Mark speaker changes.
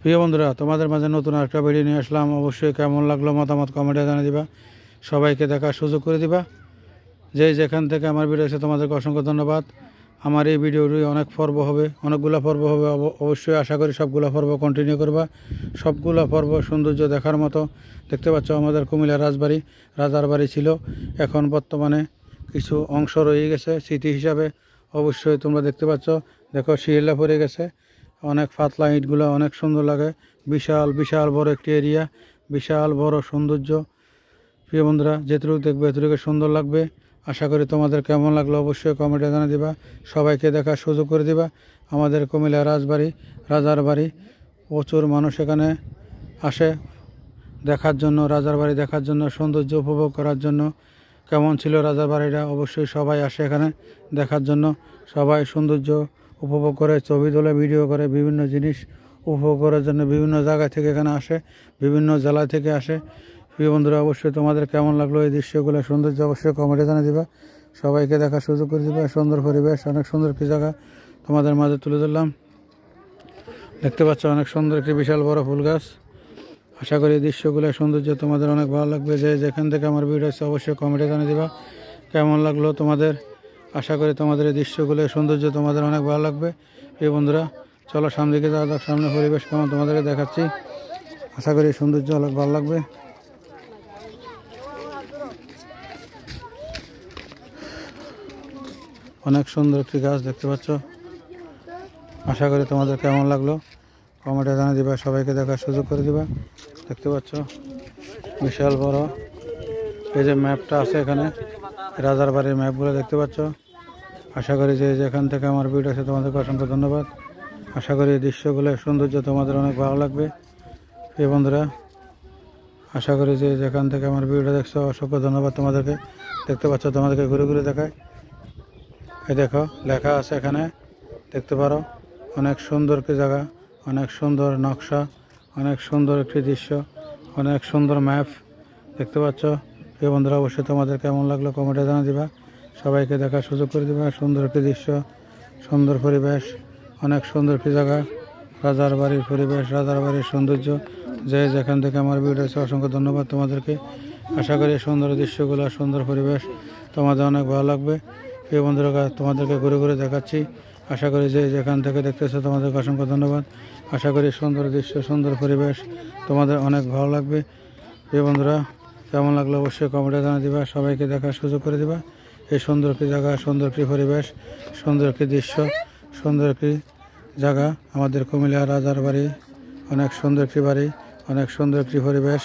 Speaker 1: প্রিয় বন্ধুরা, তোমাদের মাঝে নতুন আরেকটা ভিডিও নিয়ে আসলাম। অবশ্যই কেমন লাগলো মতামত কমেন্টে জানিয়ে দিবা, সবাইকে দেখার সুযোগ করে দিবা। যেখান থেকে আমার ভিডিও এসে তোমাদেরকে অসংখ্য ধন্যবাদ। আমার এই ভিডিওটি অনেকগুলো পর্ব হবে। অবশ্যই আশা করি সবগুলো পর্ব কন্টিনিউ করবা। সবগুলো পর্ব সৌন্দর্য দেখার মতো। দেখতে পাচ্ছ আমাদের কুমিল্লা রাজার বাড়ি ছিল, এখন বর্তমানে কিছু অংশ রয়ে গেছে স্মৃতি হিসাবে। অবশ্যই তোমরা দেখতে পাচ্ছ, দেখো শিলা পড়ে গেছে, অনেক পাতলা ইটগুলো অনেক সুন্দর লাগে। বিশাল বিশাল বড় একটি এরিয়া, বিশাল বড় সৌন্দর্য। প্রিয় বন্ধুরা, যেটুকু দেখবে এতটুকু সুন্দর লাগবে। আশা করি তোমাদের কেমন লাগলো অবশ্যই কমেন্টে জানিয়ে দিবা, সবাইকে দেখার সুযোগ করে দিবা। আমাদের কুমিল্লা রাজার বাড়ি প্রচুর মানুষ এখানে আসে দেখার জন্য, রাজার বাড়ি দেখার জন্য, সৌন্দর্য উপভোগ করার জন্য। কেমন ছিল রাজার বাড়িটা অবশ্যই সবাই আসে এখানে দেখার জন্য। সবাই সৌন্দর্য উপভোগ করে, ছবি তোলে, ভিডিও করে, বিভিন্ন জিনিস উপভোগ করার জন্য বিভিন্ন জায়গা থেকে এখানে আসে, বিভিন্ন জেলা থেকে আসে। প্রিয় বন্ধুরা, অবশ্যই তোমাদের কেমন লাগলো এই দৃশ্যগুলো সৌন্দর্য অবশ্যই কমেন্টে জানিয়ে দিবা, সবাইকে দেখার সুযোগ করে দিবা। সুন্দর পরিবেশ, অনেক সুন্দর একটি জায়গা তোমাদের মাঝে তুলে ধরলাম। দেখতে পাচ্ছ অনেক সুন্দর একটি বিশাল বড় ফুল গাছ। আশা করি এই দৃশ্যগুলো সৌন্দর্য তোমাদের অনেক ভালো লাগবে। যেখান থেকে আমার ভিডিও আছে অবশ্যই কমেন্টে জানিয়ে দিবা কেমন লাগলো তোমাদের। আশা করি তোমাদের এই দৃশ্যগুলো সৌন্দর্য তোমাদের অনেক ভালো লাগবে। এই বন্ধুরা, চলো সামনে দিকে যাওয়া যাক। সামনে পরিবেশ কেমন তোমাদেরকে দেখাচ্ছি। আশা করি সৌন্দর্য অনেক ভালো লাগবে। অনেক সুন্দর একটি গাছ দেখতে পাচ্ছ। আশা করি তোমাদের কেমন লাগলো কমেন্টে জানিয়ে দিবা, সবাইকে দেখার সুযোগ করে দিবা। দেখতে পাচ্ছ বিশাল বড় এই যে ম্যাপটা আছে এখানে, রাজার বাড়ির ম্যাপগুলো দেখতে পাচ্ছ। আশা করি যেখান থেকে আমার ভিডিও আছে তোমাদেরকে অসংখ্য ধন্যবাদ। আশা করি এই দৃশ্যগুলো সৌন্দর্য তোমাদের অনেক ভালো লাগবে। এই বন্ধুরা, আশা করি যেখান থেকে আমার ভিডিওটা দেখছো অসংখ্য ধন্যবাদ তোমাদেরকে। দেখতে পাচ্ছ, তোমাদেরকে ঘুরে ঘুরে দেখায়। এই দেখো লেখা আছে এখানে, দেখতে পারো। অনেক সুন্দর একটি জায়গা, অনেক সুন্দর নকশা, অনেক সুন্দর একটি দৃশ্য, অনেক সুন্দর ম্যাপ দেখতে পাচ্ছ। এই বন্ধুরা, অবশ্যই তোমাদের কেমন লাগলো কমেন্টে জানিয়ে দিবা, সবাইকে দেখার সুযোগ করে দিবা। সুন্দর একটি দৃশ্য, সুন্দর পরিবেশ, অনেক সুন্দর একটি জায়গা, রাজার বাড়ির পরিবেশ, রাজার বাড়ির সৌন্দর্য। যেখান থেকে আমার ভিডিও আছে অসংখ্য ধন্যবাদ তোমাদেরকে। আশা করি সুন্দর দৃশ্যগুলো, সুন্দর পরিবেশ তোমাদের অনেক ভালো লাগবে। এই বন্ধুরা, তোমাদেরকে ঘুরে ঘুরে দেখাচ্ছি। আশা করি যেখান থেকে দেখতেছো তোমাদেরকে অসংখ্য ধন্যবাদ। আশা করি সুন্দর দৃশ্য, সুন্দর পরিবেশ তোমাদের অনেক ভালো লাগবে। এই বন্ধুরা, কেমন লাগলো অবশ্যই কমেন্টে জানিয়ে দিবা, সবাইকে দেখার সুযোগ করে দিবা। এই সুন্দর একটি জায়গা, সুন্দর একটি পরিবেশ, সুন্দর একটি দৃশ্য, সুন্দর একটি জায়গা আমাদের কুমিল্লা রাজার বাড়ি। অনেক সুন্দর একটি বাড়ি, অনেক সুন্দর একটি পরিবেশ।